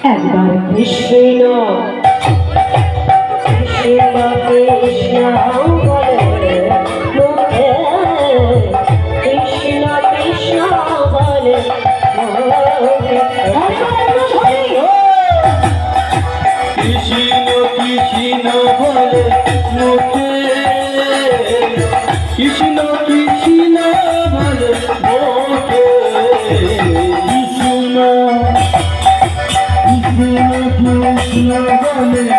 একবার কৃষ্ণ কৃষ্ণ কৃষ্ণ বলে মুখে, কৃষ্ণ কৃষ্ণ বলে মুখে। কৃষ্ণ কৃষ্ণ বলে মুখে, কৃষ্ণ কৃষ্ণ বলে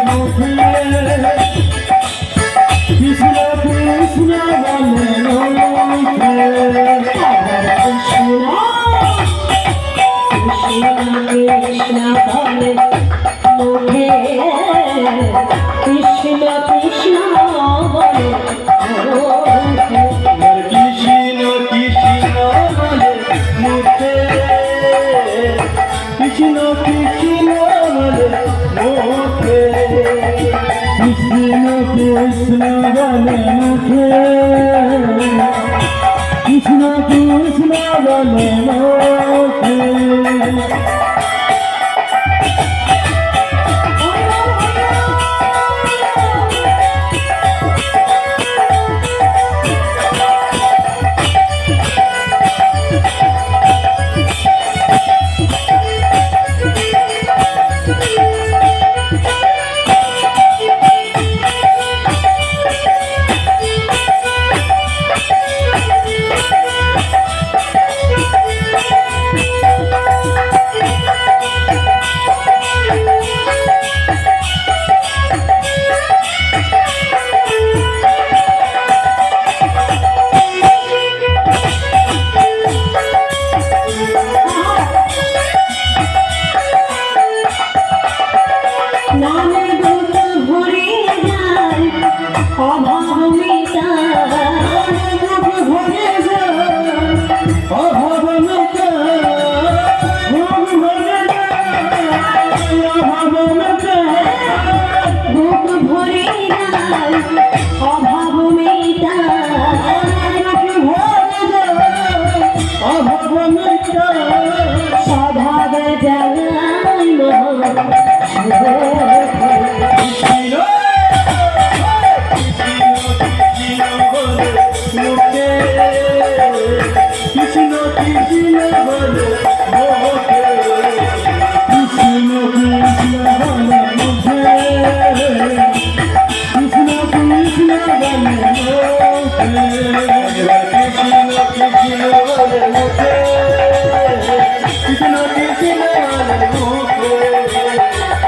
মুখে, কৃষ্ণ কৃষ্ণ কৃষ্ণ বলে মুখে, কৃষ্ণ কৃষ্ণ বলে মুখে। কৃষ্ণ বলে মুখে, কৃষ্ণ কৃষ্ণ বলে মুখে।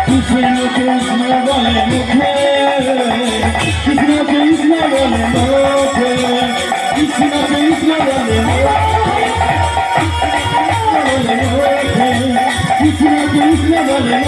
কৃষ্ণ কৃষ্ণ বলে মুখে, কৃষ্ণ কৃষ্ণ বলে মুখে, কৃষ্ণ কৃষ্ণ বলে মুখে, কৃষ্ণ কৃষ্ণ বলে মুখে। Krishna Krishna